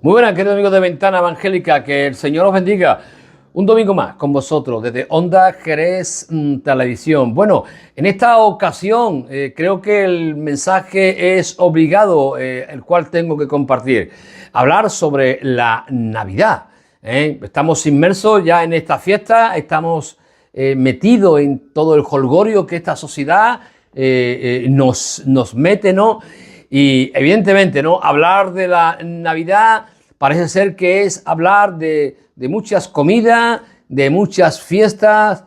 Muy buenas, queridos amigos de Ventana Evangélica, que el Señor os bendiga. Un domingo más con vosotros desde Onda Jerez Televisión. Bueno, en esta ocasión creo que el mensaje es obligado, el cual tengo que compartir. Hablar sobre la Navidad. Estamos inmersos ya en esta fiesta, estamos metidos en todo el jolgorio que esta sociedad nos mete, ¿no? Y evidentemente, ¿no? Hablar de la Navidad parece ser que es hablar de muchas comidas, de muchas fiestas,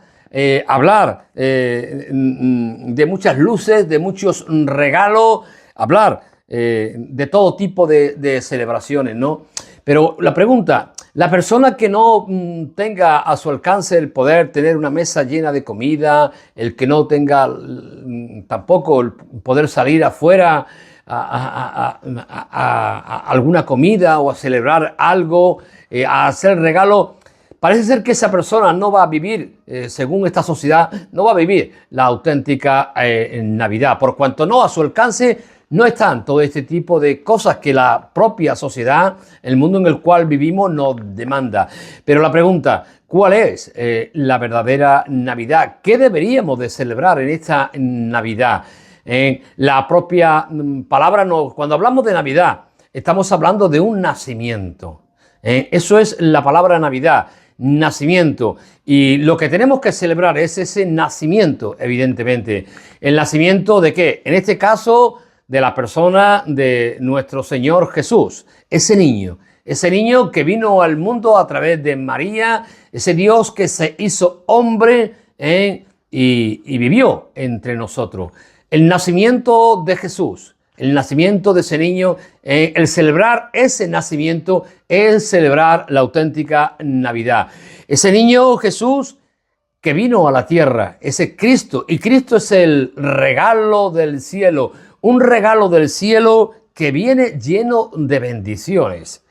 hablar de muchas luces, de muchos regalos, hablar de todo tipo de celebraciones, ¿no? Pero la pregunta, la persona que no tenga a su alcance el poder tener una mesa llena de comida, el que no tenga tampoco el poder salir afuera a alguna comida o a celebrar algo, a hacer regalo, parece ser que esa persona no va a vivir, según esta sociedad, no va a vivir la auténtica Navidad, por cuanto no a su alcance no están todo este tipo de cosas que la propia sociedad, el mundo en el cual vivimos, nos demanda. Pero la pregunta, ¿cuál es la verdadera Navidad? ¿Qué deberíamos de celebrar en esta Navidad? La propia palabra, cuando hablamos de Navidad, estamos hablando de un nacimiento. Eso es la palabra Navidad, nacimiento. Y lo que tenemos que celebrar es ese nacimiento, evidentemente. ¿El nacimiento de qué? En este caso, de la persona de nuestro Señor Jesús, ese niño que vino al mundo a través de María, ese Dios que se hizo hombre y vivió entre nosotros. El nacimiento de Jesús, el nacimiento de ese niño, el celebrar ese nacimiento es celebrar la auténtica Navidad. Ese niño Jesús que vino a la tierra, ese Cristo, y Cristo es el regalo del cielo, un regalo del cielo que viene lleno de bendiciones.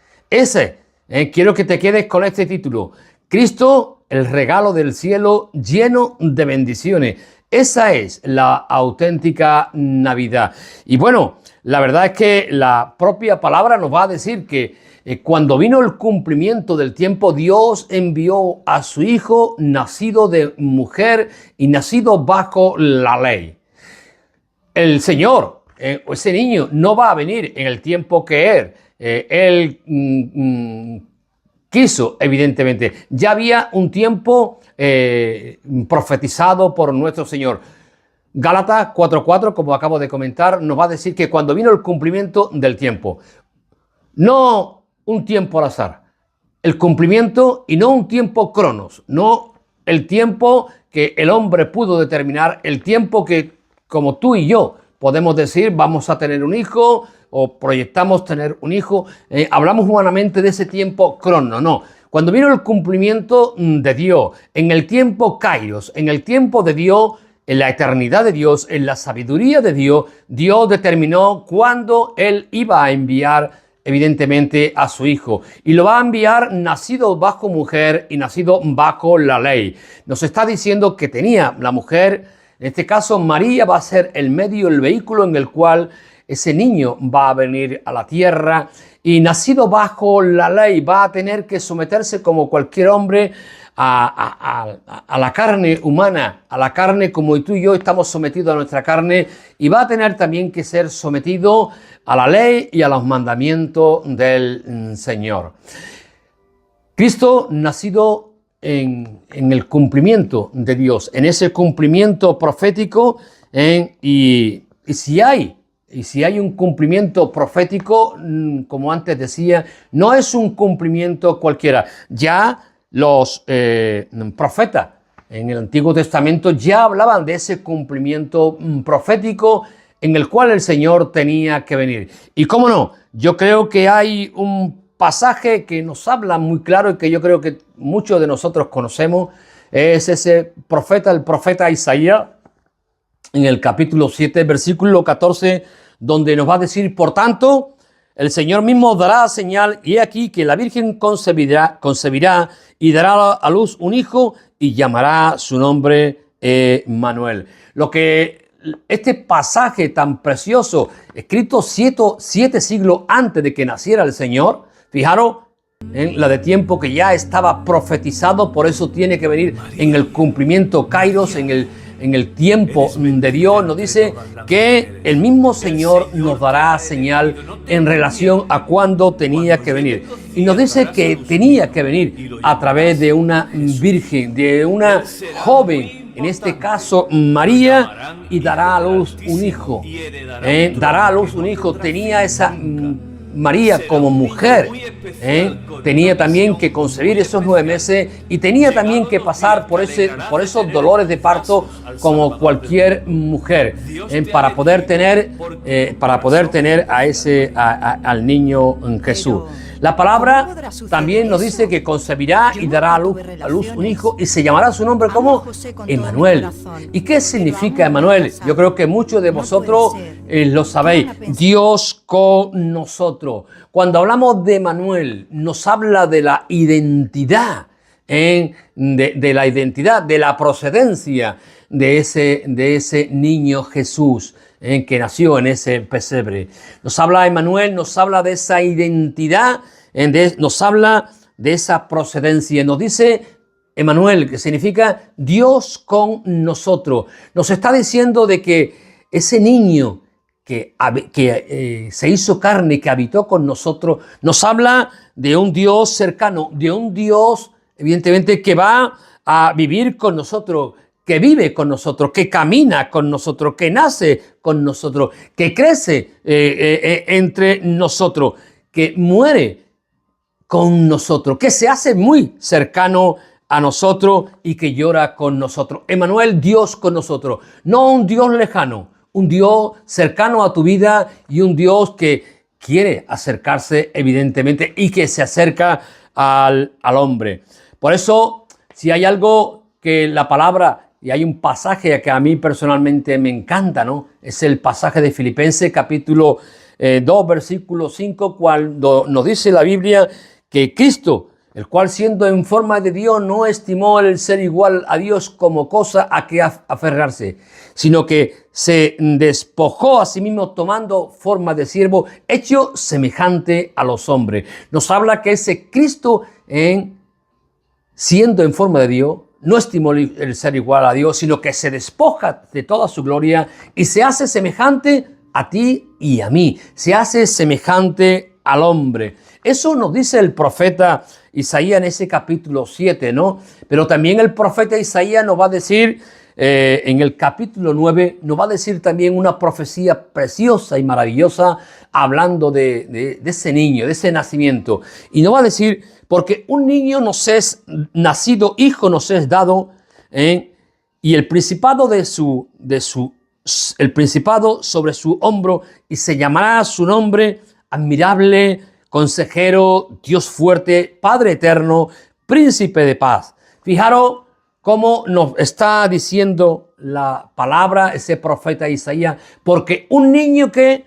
Quiero que te quedes con este título, Cristo, el regalo del cielo lleno de bendiciones. Esa es la auténtica Navidad. Y bueno, la verdad es que la propia palabra nos va a decir que cuando vino el cumplimiento del tiempo, Dios envió a su Hijo nacido de mujer y nacido bajo la ley. El Señor, ese niño, no va a venir en el tiempo que Él quiso, evidentemente. Ya había un tiempo profetizado por nuestro Señor. Gálatas 4:4, como acabo de comentar, nos va a decir que cuando vino el cumplimiento del tiempo, no un tiempo al azar, el cumplimiento y no un tiempo cronos, no el tiempo que el hombre pudo determinar, el tiempo que, como tú y yo, podemos decir, vamos a tener un hijo o proyectamos tener un hijo, hablamos humanamente de ese tiempo crono, no. Cuando vino el cumplimiento de Dios, en el tiempo kairos, en el tiempo de Dios, en la eternidad de Dios, en la sabiduría de Dios, Dios determinó cuándo Él iba a enviar, evidentemente, a su Hijo. Y lo va a enviar nacido bajo mujer y nacido bajo la ley. Nos está diciendo que tenía la mujer, en este caso María va a ser el medio, el vehículo en el cual ese niño va a venir a la tierra y nacido bajo la ley va a tener que someterse como cualquier hombre a la carne humana, a la carne como tú y yo estamos sometidos a nuestra carne, y va a tener también que ser sometido a la ley y a los mandamientos del Señor. Cristo nacido en el cumplimiento de Dios, en ese cumplimiento profético, y si hay un cumplimiento profético, como antes decía, no es un cumplimiento cualquiera. Ya los profetas en el Antiguo Testamento ya hablaban de ese cumplimiento profético en el cual el Señor tenía que venir. Y cómo no, yo creo que hay un pasaje que nos habla muy claro y que yo creo que muchos de nosotros conocemos, es ese profeta, el profeta Isaías, en el capítulo 7, versículo 14, donde nos va a decir, por tanto, el Señor mismo dará señal, y he aquí que la Virgen concebirá y dará a luz un hijo y llamará su nombre Emmanuel. Lo que este pasaje tan precioso, escrito siete siglos antes de que naciera el Señor, Fijaros en la de tiempo que ya estaba profetizado, por eso tiene que venir en el cumplimiento Kairos, en el tiempo de Dios. Nos dice que el mismo Señor nos dará señal en relación a cuándo tenía que venir. Y nos dice que tenía que venir a través de una virgen, de una joven, en este caso María, y dará a luz un hijo. Dará a luz un hijo. Tenía esa María como mujer, tenía también que concebir esos 9 meses y tenía también que pasar por esos dolores de parto como cualquier mujer, para poder tener al niño Jesús. La palabra también nos dice que concebirá y dará a luz un hijo y se llamará su nombre como Emmanuel. ¿Y qué significa Emmanuel? Yo creo que muchos de vosotros lo sabéis. Dios con nosotros. Cuando hablamos de Emmanuel, nos habla de la identidad, de la identidad, de la procedencia de ese niño Jesús, que nació en ese pesebre. Nos habla Emmanuel, nos habla de esa identidad, nos habla de esa procedencia. Nos dice Emmanuel, que significa Dios con nosotros. Nos está diciendo de que ese niño que se hizo carne, que habitó con nosotros, nos habla de un Dios cercano, de un Dios, evidentemente, que va a vivir con nosotros, que vive con nosotros, que camina con nosotros, que nace con nosotros, que crece entre nosotros, que muere con nosotros, que se hace muy cercano a nosotros y que llora con nosotros. Emmanuel, Dios con nosotros, no un Dios lejano, un Dios cercano a tu vida y un Dios que quiere acercarse evidentemente y que se acerca al hombre. Por eso, si hay algo que la palabra, y hay un pasaje que a mí personalmente me encanta, ¿no? Es el pasaje de Filipenses capítulo 2, versículo 5, cuando nos dice la Biblia que Cristo, el cual siendo en forma de Dios, no estimó el ser igual a Dios como cosa a que aferrarse, sino que se despojó a sí mismo tomando forma de siervo, hecho semejante a los hombres. Nos habla que ese Cristo, siendo en forma de Dios, no estimó el ser igual a Dios, sino que se despoja de toda su gloria y se hace semejante a ti y a mí. Se hace semejante al hombre. Eso nos dice el profeta Isaías en ese capítulo 7, ¿no? Pero también el profeta Isaías nos va a decir, en el capítulo 9, nos va a decir también una profecía preciosa y maravillosa, hablando de ese niño, de ese nacimiento. Y nos va a decir, porque un niño nos es nacido, hijo nos es dado, y el principado el principado sobre su hombro, y se llamará su nombre admirable, consejero, Dios fuerte, Padre eterno, príncipe de paz. Fijaros cómo nos está diciendo la palabra, ese profeta Isaías, porque un niño que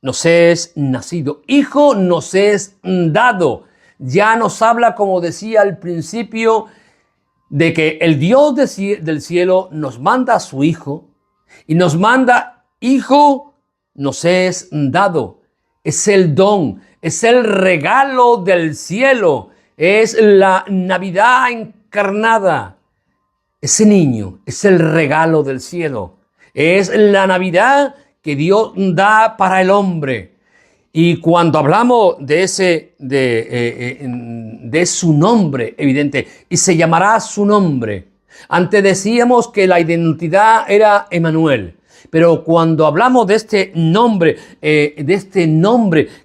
nos es nacido, hijo nos es dado. Ya nos habla, como decía al principio, de que el Dios del cielo nos manda a su Hijo y nos manda, hijo nos es dado. Es el don, es el regalo del cielo, es la Navidad encarnada. Ese niño es el regalo del cielo, es la Navidad que Dios da para el hombre. Y cuando hablamos de su nombre, evidente, y se llamará su nombre. Antes decíamos que la identidad era Emmanuel, pero cuando hablamos de este nombre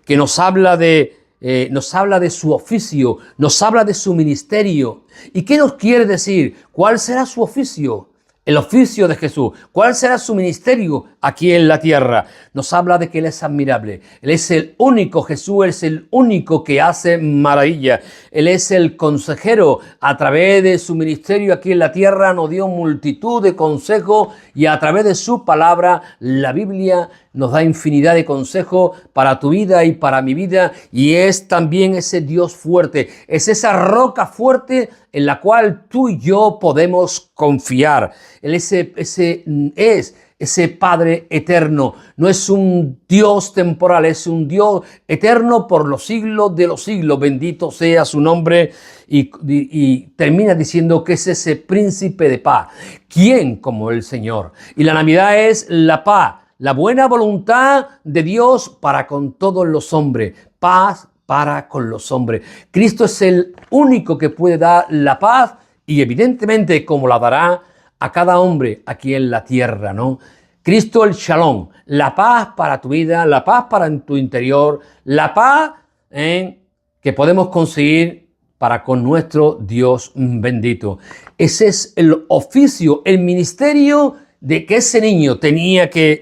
que nos habla de su oficio, nos habla de su ministerio. ¿Y qué nos quiere decir? ¿Cuál será su oficio? El oficio de Jesús. ¿Cuál será su ministerio aquí en la tierra? Nos habla de que Él es admirable. Él es el único, Jesús es el único que hace maravilla. Él es el consejero. A través de su ministerio aquí en la tierra nos dio multitud de consejos y a través de su palabra, la Biblia nos da infinidad de consejos para tu vida y para mi vida. Y es también ese Dios fuerte. Es esa roca fuerte en la cual tú y yo podemos confiar. Él es ese Padre eterno. No es un Dios temporal, es un Dios eterno por los siglos de los siglos. Bendito sea su nombre. Y termina diciendo que es ese príncipe de paz. ¿Quién como el Señor? Y la Navidad es la paz, la buena voluntad de Dios para con todos los hombres. Paz para con los hombres. Cristo es el único que puede dar la paz y evidentemente como la dará a cada hombre aquí en la tierra, ¿no? Cristo el Shalom, la paz para tu vida, la paz para tu interior, la paz que podemos conseguir para con nuestro Dios bendito. Ese es el oficio, el ministerio de que ese niño tenía que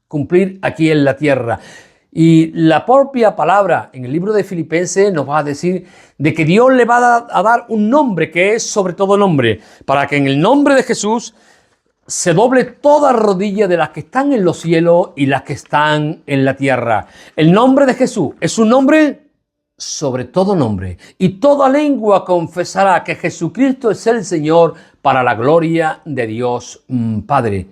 cumplir aquí en la tierra. Y la propia palabra en el libro de Filipenses nos va a decir de que Dios le va a dar un nombre que es sobre todo nombre, para que en el nombre de Jesús se doble toda rodilla de las que están en los cielos y las que están en la tierra. El nombre de Jesús es un nombre sobre todo nombre, y toda lengua confesará que Jesucristo es el Señor para la gloria de Dios Padre.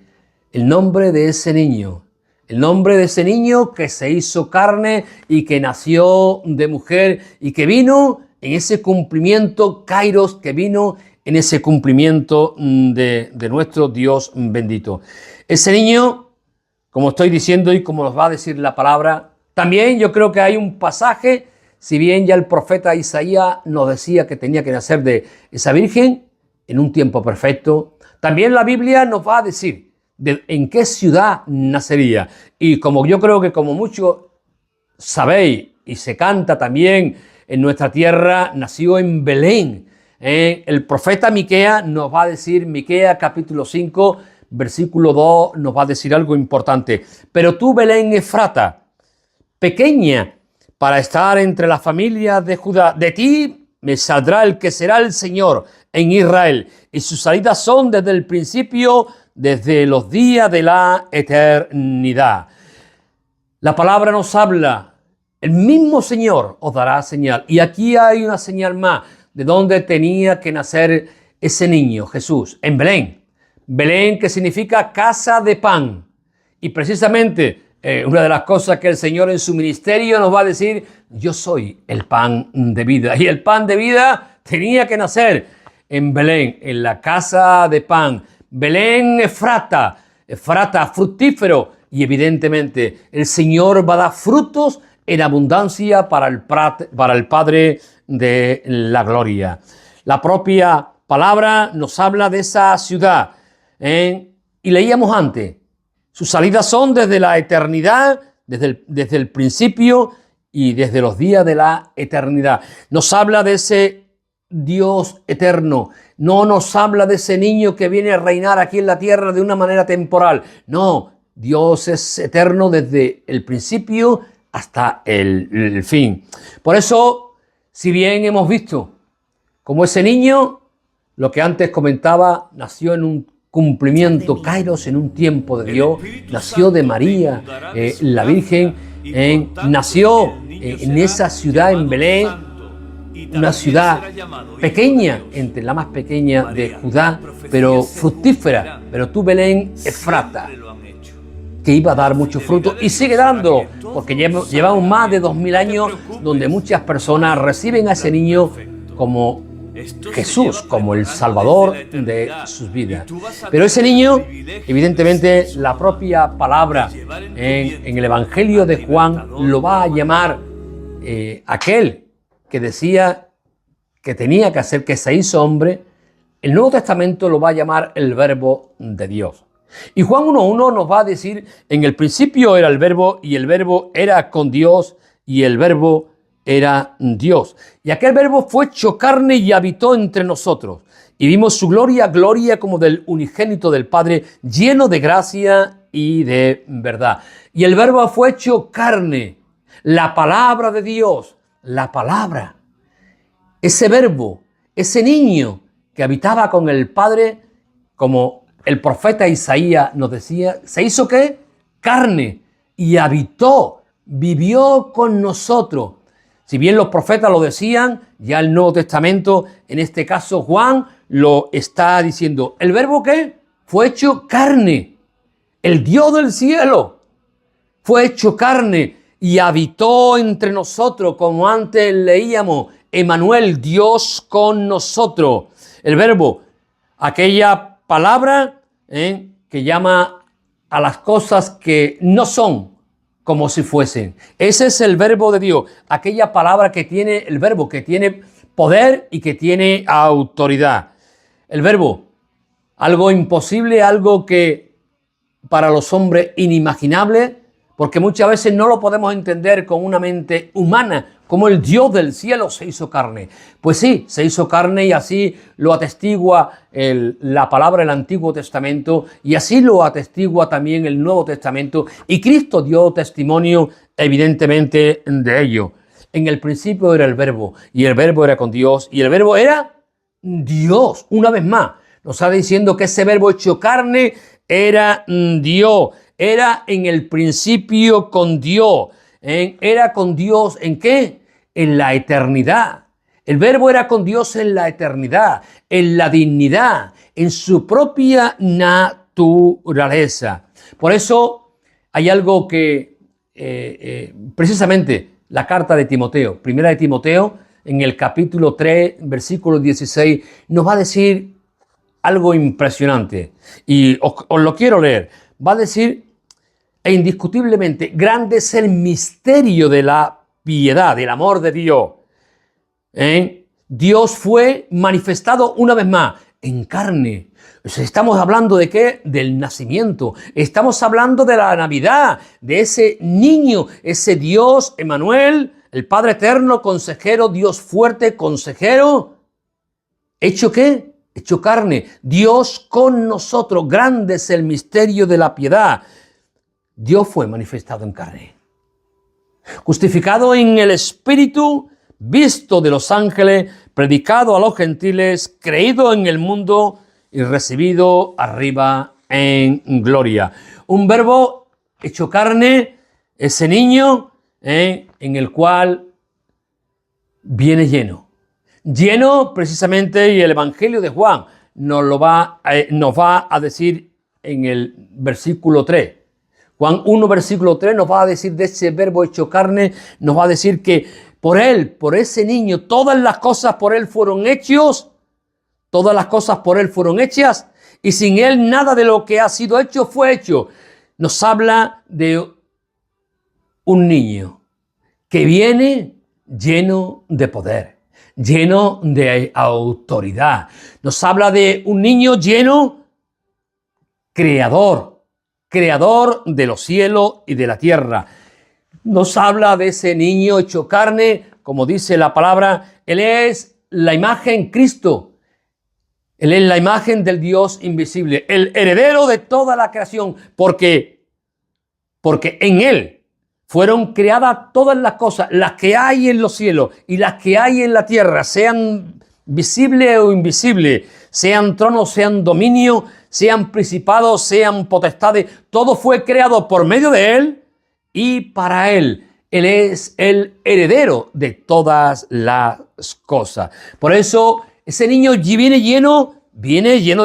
El nombre de ese niño. El nombre de ese niño que se hizo carne y que nació de mujer y que vino en ese cumplimiento, Kairos, que vino en ese cumplimiento de nuestro Dios bendito. Ese niño, como estoy diciendo y como nos va a decir la palabra, también yo creo que hay un pasaje, si bien ya el profeta Isaías nos decía que tenía que nacer de esa virgen en un tiempo perfecto, también la Biblia nos va a decir en qué ciudad nacería. Y como yo creo que como muchos sabéis y se canta también en nuestra tierra, nació en Belén. El profeta Miqueas nos va a decir, Miqueas capítulo 5, versículo 2, nos va a decir algo importante. Pero tú, Belén Efrata, pequeña para estar entre las familias de Judá, de ti me saldrá el que será el Señor en Israel, y sus salidas son desde el principio, desde los días de la eternidad. La palabra nos habla, el mismo Señor os dará señal. Y aquí hay una señal más de dónde tenía que nacer ese niño, Jesús, en Belén. Belén, que significa casa de pan. Y precisamente una de las cosas que el Señor en su ministerio nos va a decir, yo soy el pan de vida. Y el pan de vida tenía que nacer en Belén, en la casa de pan. Belén Efrata, Efrata fructífero, y evidentemente el Señor va a dar frutos en abundancia para el Padre de la gloria. La propia palabra nos habla de esa ciudad, y leíamos antes, sus salidas son desde la eternidad, desde el principio y desde los días de la eternidad. Nos habla de ese Dios eterno. No nos habla de ese niño que viene a reinar aquí en la tierra de una manera temporal. No, Dios es eterno desde el principio hasta el fin. Por eso, si bien hemos visto como ese niño, lo que antes comentaba, nació en un cumplimiento, Kairos, en un tiempo de Dios, nació de María, la Virgen, nació en esa ciudad en Belén, una ciudad pequeña, entre la más pequeña de Judá, pero fructífera. Pero tú, Belén Efrata, que iba a dar mucho fruto y sigue dando, porque llevamos más de 2000 años donde muchas personas reciben a ese niño como Jesús, como el Salvador de sus vidas. Pero ese niño, evidentemente, la propia palabra en el Evangelio de Juan lo va a llamar aquel que decía que tenía que hacer, que se hizo hombre. El Nuevo Testamento lo va a llamar el Verbo de Dios. Y Juan 1.1 nos va a decir, en el principio era el Verbo, y el Verbo era con Dios, y el Verbo era Dios. Y aquel Verbo fue hecho carne y habitó entre nosotros. Y vimos su gloria, gloria como del unigénito del Padre, lleno de gracia y de verdad. Y el Verbo fue hecho carne, la palabra de Dios, la palabra. Ese Verbo, ese niño que habitaba con el Padre, como el profeta Isaías nos decía, ¿se hizo qué? Carne, y habitó, vivió con nosotros. Si bien los profetas lo decían, ya el Nuevo Testamento, en este caso Juan, lo está diciendo. ¿El Verbo qué? Fue hecho carne. el Dios del cielo, fue hecho carne y habitó entre nosotros, como antes leíamos, Emmanuel, Dios con nosotros. El verbo, aquella palabra que llama a las cosas que no son como si fuesen. Ese es el verbo de Dios, aquella palabra que tiene el verbo, que tiene poder y que tiene autoridad. El verbo, algo imposible, algo que para los hombres inimaginable, porque muchas veces no lo podemos entender con una mente humana, como el Dios del cielo se hizo carne. Pues sí, se hizo carne y así lo atestigua la palabra del Antiguo Testamento y así lo atestigua también el Nuevo Testamento, y Cristo dio testimonio evidentemente de ello. En el principio era el verbo y el verbo era con Dios y el verbo era Dios. Una vez más, nos está diciendo que ese verbo hecho carne era Dios. Era en el principio con Dios. Era con Dios ¿en qué? En la eternidad. El verbo era con Dios en la eternidad, en la dignidad, en su propia naturaleza. Por eso hay algo que precisamente la carta de Timoteo, primera de Timoteo, en el capítulo 3, versículo 16, nos va a decir algo impresionante. Y os lo quiero leer. Va a decir: e indiscutiblemente grande es el misterio de la piedad, del amor de Dios. Dios fue manifestado una vez más en carne. Estamos hablando de ¿qué? Del nacimiento. Estamos hablando de la Navidad, de ese niño, ese Dios, Emmanuel, el Padre eterno, consejero, Dios fuerte, consejero. ¿Hecho qué? Hecho carne. Dios con nosotros. Grande es el misterio de la piedad. Dios fue manifestado en carne, justificado en el Espíritu, visto de los ángeles, predicado a los gentiles, creído en el mundo y recibido arriba en gloria. Un verbo hecho carne, ese niño en el cual viene lleno precisamente, y el Evangelio de Juan nos va a decir en el versículo 3. Juan 1, versículo 3 nos va a decir de ese verbo hecho carne, nos va a decir que por él, por ese niño, todas las cosas por él fueron hechas, y sin él nada de lo que ha sido hecho fue hecho. Nos habla de un niño que viene lleno de poder, lleno de autoridad. Nos habla de un niño lleno, creador de los cielos y de la tierra. Nos habla de ese niño hecho carne, como dice la palabra. Él es la imagen Cristo. Él es la imagen del Dios invisible, el heredero de toda la creación, porque en Él fueron creadas todas las cosas, las que hay en los cielos y las que hay en la tierra, sean visibles o invisibles, sean tronos, sean dominios, sean principados, sean potestades. Todo fue creado por medio de Él y para Él. Él es el heredero de todas las cosas. Por eso ese niño viene lleno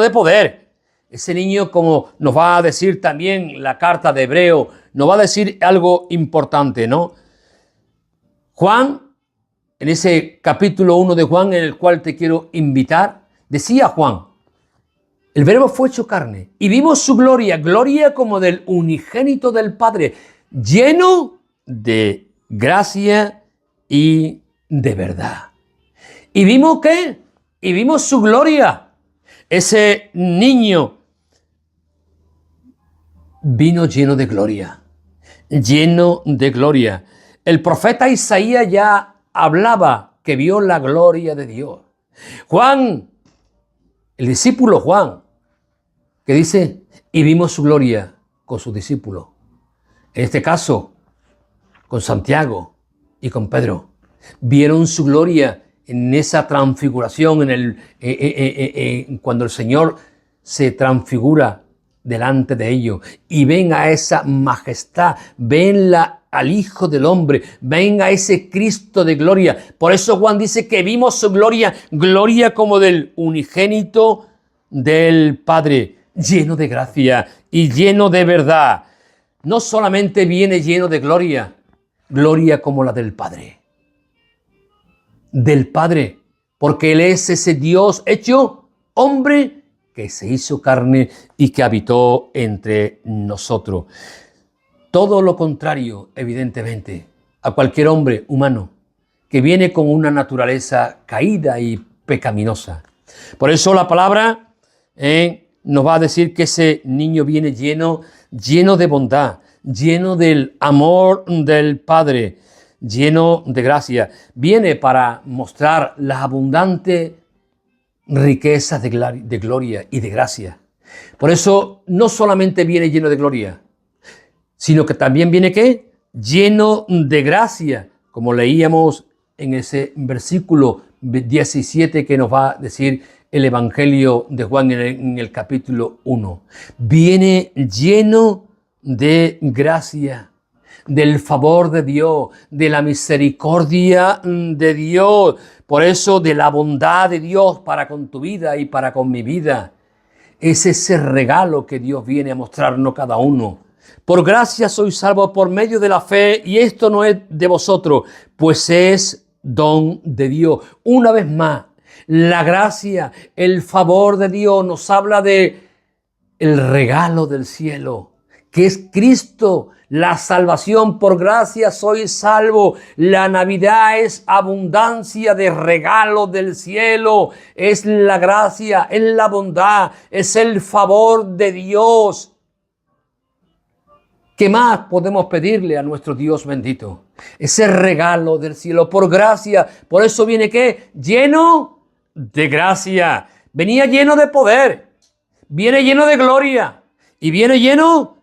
de poder. Ese niño, como nos va a decir también la carta de Hebreo, nos va a decir algo importante, ¿no? Juan, en ese capítulo 1 de Juan, en el cual te quiero invitar, decía Juan: el verbo fue hecho carne y vimos su gloria, gloria como del unigénito del Padre, lleno de gracia y de verdad. ¿Y vimos qué? Y vimos su gloria. Ese niño vino lleno de gloria, lleno de gloria. El profeta Isaías ya hablaba que vio la gloria de Dios. Juan, el discípulo Juan, que dice: y vimos su gloria con sus discípulos. En este caso, con Santiago y con Pedro. Vieron su gloria en esa transfiguración, cuando el Señor se transfigura delante de ellos y ven a esa majestad, ven al Hijo del Hombre, ven a ese Cristo de gloria. Por eso Juan dice que vimos su gloria, gloria como del unigénito del Padre, lleno de gracia y lleno de verdad. No solamente viene lleno de gloria, gloria como la del Padre. Del Padre, porque Él es ese Dios hecho hombre que se hizo carne y que habitó entre nosotros. Todo lo contrario, evidentemente, a cualquier hombre humano que viene con una naturaleza caída y pecaminosa. Por eso la palabra nos va a decir que ese niño viene lleno de bondad, lleno del amor del Padre, lleno de gracia. Viene para mostrar las abundantes riquezas de gloria y de gracia. Por eso no solamente viene lleno de gloria, sino que también viene ¿qué? Lleno de gracia, como leíamos en ese versículo 17 que nos va a decir el Evangelio de Juan en el capítulo 1. Viene lleno de gracia, del favor de Dios, de la misericordia de Dios, por eso de la bondad de Dios para con tu vida y para con mi vida. Es ese regalo que Dios viene a mostrarnos cada uno. Por gracia sois salvos por medio de la fe, y esto no es de vosotros, pues es don de Dios. Una vez más, la gracia, el favor de Dios nos habla de el regalo del cielo, que es Cristo, la salvación. Por gracia sois salvos. La Navidad es abundancia de regalo del cielo, es la gracia, es la bondad, es el favor de Dios. ¿Qué más podemos pedirle a nuestro Dios bendito? Ese regalo del cielo, por gracia. Por eso viene ¿qué? Lleno de gracia. Venía lleno de poder, viene lleno de gloria y viene lleno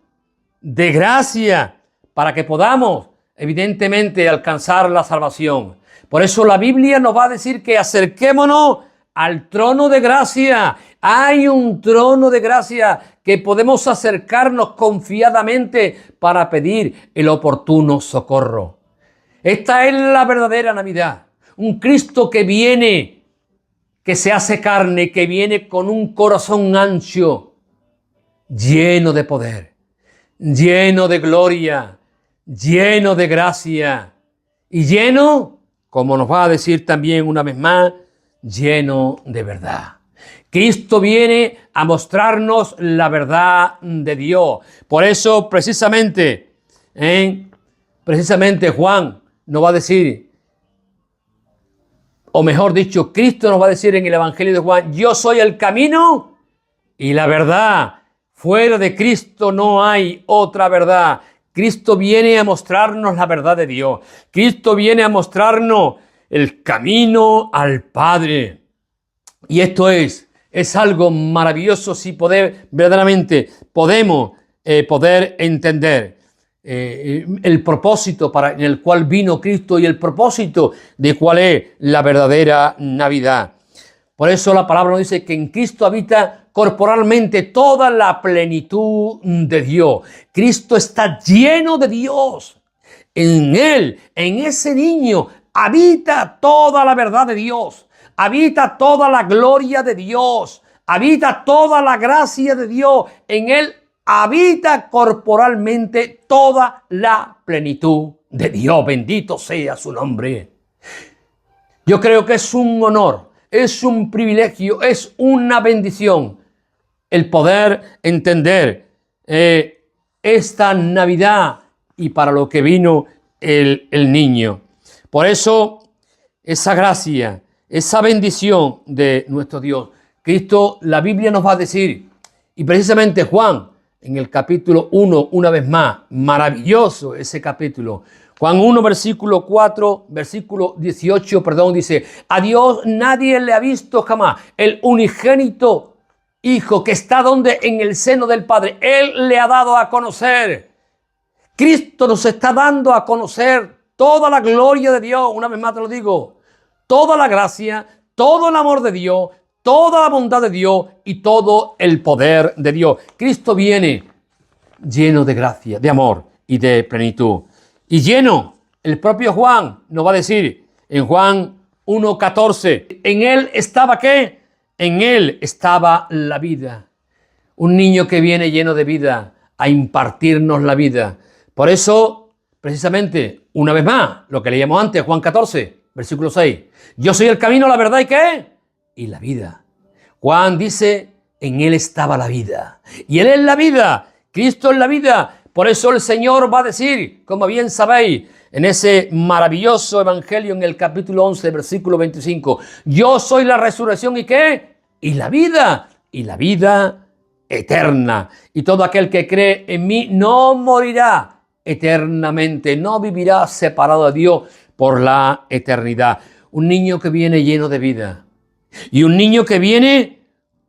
de gracia para que podamos, evidentemente, alcanzar la salvación. Por eso la Biblia nos va a decir que acerquémonos al trono de gracia. Hay un trono de gracia que podemos acercarnos confiadamente para pedir el oportuno socorro. Esta es la verdadera Navidad. Un Cristo que viene, que se hace carne, que viene con un corazón ancho, lleno de poder, lleno de gloria, lleno de gracia y lleno, como nos va a decir también una vez más, lleno de verdad. Cristo viene a mostrarnos la verdad de Dios. Por eso precisamente Juan nos va a decir, o mejor dicho, Cristo nos va a decir en el Evangelio de Juan: yo soy el camino y la verdad. Fuera de Cristo no hay otra verdad. Cristo viene a mostrarnos la verdad de Dios. Cristo viene a mostrarnos el camino al Padre. Y esto es algo maravilloso si verdaderamente podemos poder entender el propósito en el cual vino Cristo y el propósito de cuál es la verdadera Navidad. Por eso la palabra nos dice que en Cristo habita corporalmente toda la plenitud de Dios. Cristo está lleno de Dios. En Él, en ese niño, habita toda la verdad de Dios. Habita toda la gloria de Dios. Habita toda la gracia de Dios. En Él habita corporalmente toda la plenitud de Dios. Bendito sea su nombre. Yo creo que es un honor, es un privilegio, es una bendición el poder entender esta Navidad y para lo que vino el niño. Por eso, esa gracia, esa bendición de nuestro Dios. Cristo, la Biblia nos va a decir, y precisamente Juan, en el capítulo 1, una vez más, maravilloso ese capítulo. Juan 1, versículo 18, dice: a Dios nadie le ha visto jamás. El unigénito Hijo que está donde en el seno del Padre, Él le ha dado a conocer. Cristo nos está dando a conocer toda la gloria de Dios. Una vez más te lo digo, toda la gracia, todo el amor de Dios, toda la bondad de Dios y todo el poder de Dios. Cristo viene lleno de gracia, de amor y de plenitud. Y lleno, el propio Juan nos va a decir en Juan 1:14, en Él estaba ¿qué? En Él estaba la vida. un niño que viene lleno de vida a impartirnos la vida. Por eso, precisamente, una vez más, lo que leíamos antes, Juan 14, versículo 6. Yo soy el camino, la verdad y ¿qué? Y la vida. Juan dice, en él estaba la vida. Y él es la vida. Cristo es la vida. Por eso el Señor va a decir, como bien sabéis, en ese maravilloso evangelio en el capítulo 11, versículo 25, yo soy la resurrección y ¿qué? Y la vida eterna. Y todo aquel que cree en mí no morirá eternamente, no vivirá separado de Dios por la eternidad. Un niño que viene lleno de vida. Y un niño que viene,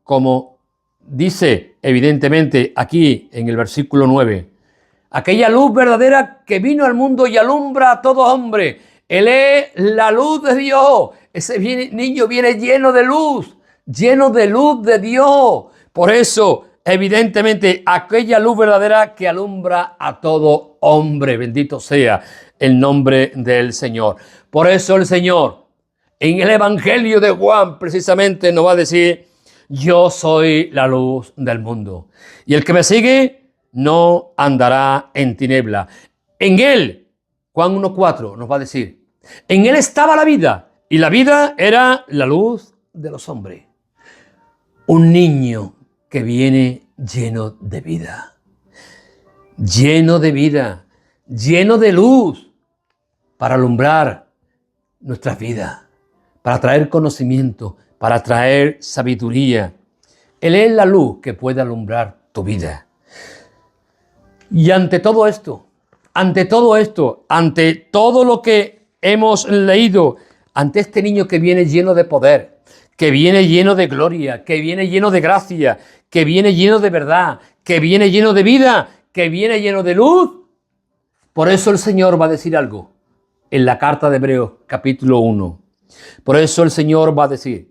como dice evidentemente aquí en el versículo 9, aquella luz verdadera que vino al mundo y alumbra a todo hombre. Él es la luz de Dios. Ese niño viene lleno de luz de Dios. Por eso, evidentemente, aquella luz verdadera que alumbra a todo hombre. Bendito sea el nombre del Señor. Por eso el Señor, en el Evangelio de Juan, precisamente nos va a decir, yo soy la luz del mundo. Y el que me sigue no andará en tiniebla. En él, Juan 1:4 nos va a decir, en él estaba la vida y la vida era la luz de los hombres. Un niño que viene lleno de vida, lleno de luz para alumbrar nuestras vidas, para traer conocimiento, para traer sabiduría. Él es la luz que puede alumbrar tu vida. Y ante todo esto, ante todo lo que hemos leído, ante este niño que viene lleno de poder, que viene lleno de gloria, que viene lleno de gracia, que viene lleno de verdad, que viene lleno de vida, que viene lleno de luz, por eso el Señor va a decir algo en la carta de Hebreos, capítulo 1. Por eso el Señor va a decir,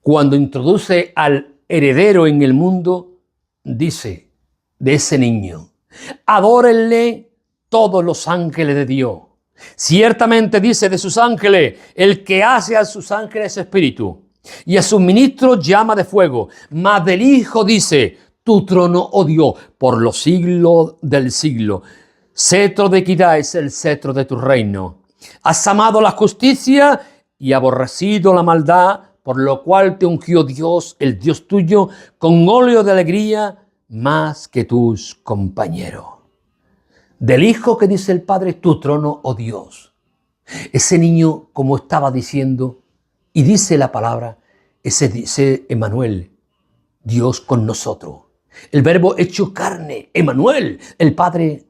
cuando introduce al heredero en el mundo, dice de ese niño, adórenle todos los ángeles de Dios. Ciertamente dice de sus ángeles, el que hace a sus ángeles espíritu y a sus ministros llama de fuego. Mas del Hijo dice, tu trono, oh Dios, por los siglos del siglo. Cetro de equidad es el cetro de tu reino. Has amado la justicia y aborrecido la maldad, por lo cual te ungió Dios, el Dios tuyo, con óleo de alegría más que tus compañeros. Del Hijo que dice el Padre, tu trono, oh Dios. Ese niño, como estaba diciendo, y dice la palabra, ese dice Emmanuel, Dios con nosotros. El verbo hecho carne, Emmanuel, el Padre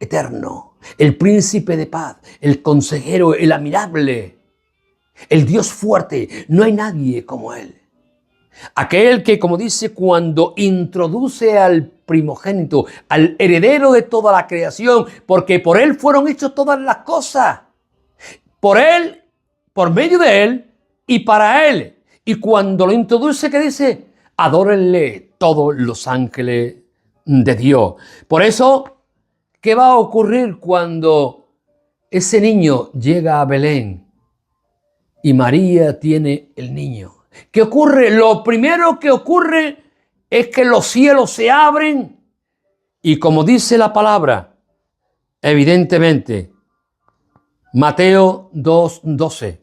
eterno, el príncipe de paz, el consejero, el admirable, el Dios fuerte. No hay nadie como Él. Aquel que, como dice, cuando introduce al primogénito, al heredero de toda la creación, porque por Él fueron hechas todas las cosas. Por Él, por medio de Él y para Él. Y cuando lo introduce, ¿qué dice? Adórenle todos los ángeles de Dios. Por eso, ¿qué va a ocurrir cuando ese niño llega a Belén y María tiene el niño? ¿Qué ocurre? Lo primero que ocurre es que los cielos se abren y, como dice la palabra, evidentemente, Mateo 2:12,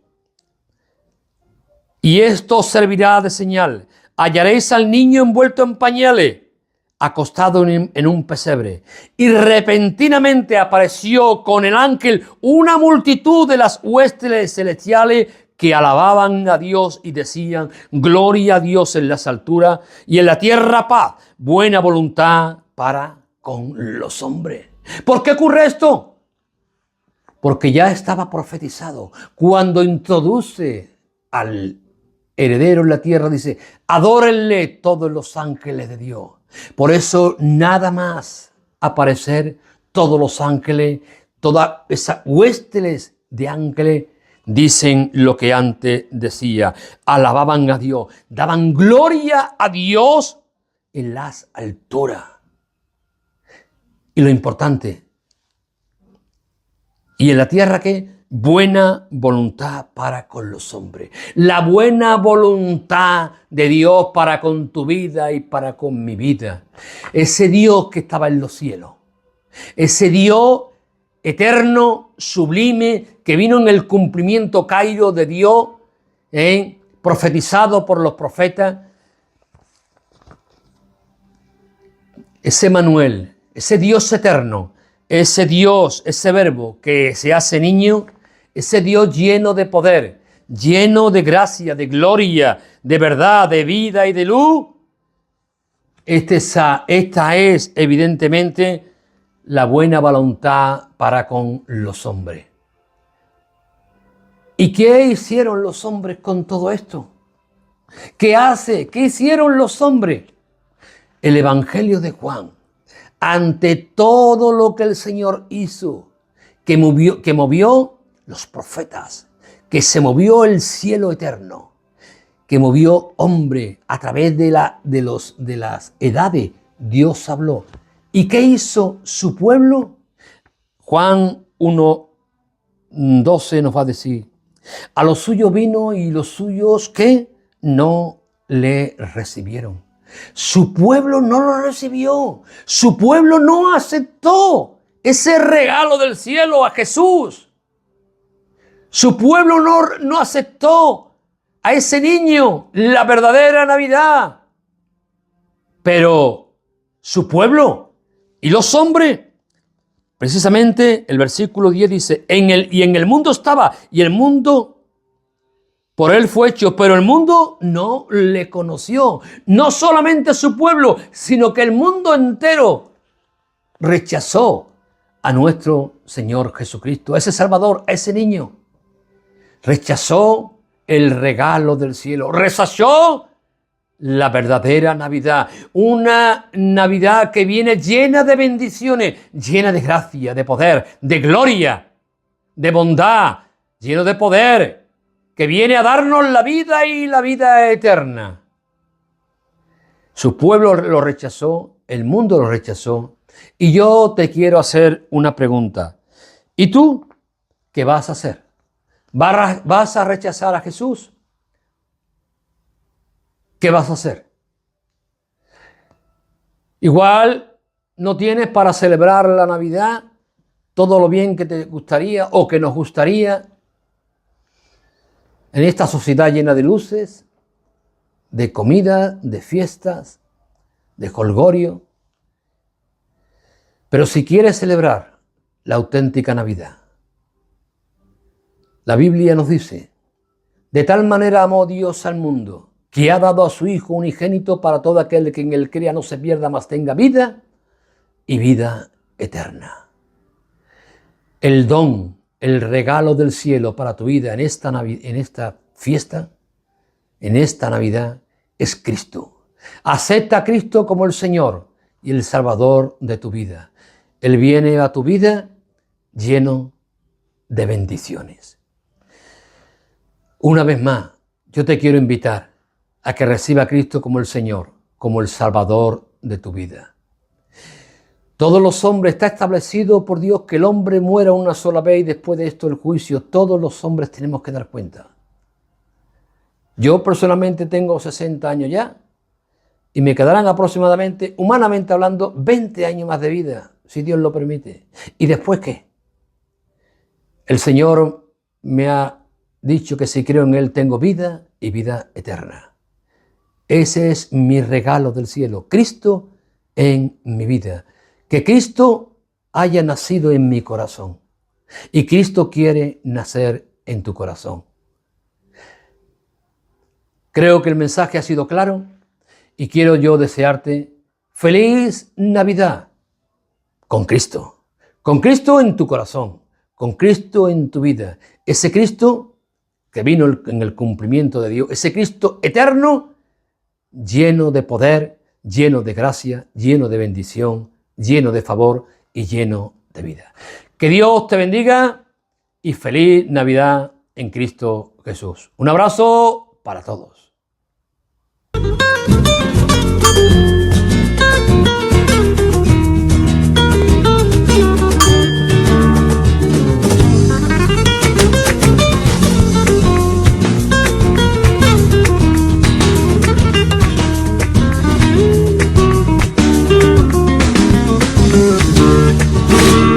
y esto servirá de señal. Hallaréis al niño envuelto en pañales, acostado en un pesebre. Y repentinamente apareció con el ángel una multitud de las huestes celestiales que alababan a Dios y decían, gloria a Dios en las alturas y en la tierra paz, buena voluntad para con los hombres. ¿Por qué ocurre esto? Porque ya estaba profetizado. Cuando introduce al heredero en la tierra, dice, adórenle todos los ángeles de Dios. Por eso nada más aparecer todos los ángeles, todas esas huestes de ángeles, dicen lo que antes decía, alababan a Dios, daban gloria a Dios en las alturas. Y lo importante, ¿y en la tierra qué? buena voluntad para con los hombres. La buena voluntad de Dios para con tu vida y para con mi vida. Ese Dios que estaba en los cielos. Ese Dios eterno, sublime, que vino en el cumplimiento cairo de Dios, profetizado por los profetas. Ese Manuel, ese Dios eterno, ese Dios, ese verbo que se hace niño, ese Dios lleno de poder, lleno de gracia, de gloria, de verdad, de vida y de luz. Esta es evidentemente la buena voluntad para con los hombres. ¿Y qué hicieron los hombres con todo esto? ¿Qué hicieron los hombres? El Evangelio de Juan, ante todo lo que el Señor hizo, que movió los profetas, que se movió el cielo eterno, que movió hombre a través de las edades, Dios habló. ¿Y qué hizo su pueblo? Juan 1:12 nos va a decir, a los suyos vino y los suyos que no le recibieron. Su pueblo no lo recibió, su pueblo no aceptó ese regalo del cielo a Jesús. Su pueblo no aceptó a ese niño, la verdadera Navidad. Pero su pueblo y los hombres, precisamente el versículo 10 dice, en el mundo estaba, y el mundo por él fue hecho, pero el mundo no le conoció. No solamente su pueblo, sino que el mundo entero rechazó a nuestro Señor Jesucristo, a ese Salvador, a ese niño. Rechazó el regalo del cielo, rechazó la verdadera Navidad, una Navidad que viene llena de bendiciones, llena de gracia, de poder, de gloria, de bondad, lleno de poder, que viene a darnos la vida y la vida eterna. Su pueblo lo rechazó, el mundo lo rechazó, y yo te quiero hacer una pregunta. ¿Y tú qué vas a hacer? ¿Vas a rechazar a Jesús? ¿Qué vas a hacer? Igual no tienes para celebrar la Navidad todo lo bien que te gustaría o que nos gustaría en esta sociedad llena de luces, de comida, de fiestas, de jolgorio. Pero si quieres celebrar la auténtica Navidad, la Biblia nos dice, de tal manera amó Dios al mundo, que ha dado a su Hijo unigénito para todo aquel que en él crea no se pierda, mas tenga vida y vida eterna. El don, el regalo del cielo para tu vida en esta fiesta, en esta Navidad, es Cristo. Acepta a Cristo como el Señor y el Salvador de tu vida. Él viene a tu vida lleno de bendiciones. Una vez más, yo te quiero invitar a que reciba a Cristo como el Señor, como el Salvador de tu vida. Todos los hombres, está establecido por Dios que el hombre muera una sola vez y después de esto el juicio. Todos los hombres tenemos que dar cuenta. Yo personalmente tengo 60 años ya y me quedarán aproximadamente, humanamente hablando, 20 años más de vida, si Dios lo permite. ¿Y después qué? El Señor me ha dicho que si creo en Él tengo vida y vida eterna. Ese es mi regalo del cielo, Cristo en mi vida. Que Cristo haya nacido en mi corazón y Cristo quiere nacer en tu corazón. Creo que el mensaje ha sido claro y quiero yo desearte feliz Navidad con Cristo en tu corazón, con Cristo en tu vida. Ese Cristo que vino en el cumplimiento de Dios, ese Cristo eterno, lleno de poder, lleno de gracia, lleno de bendición, lleno de favor y lleno de vida. Que Dios te bendiga y feliz Navidad en Cristo Jesús. Un abrazo para todos.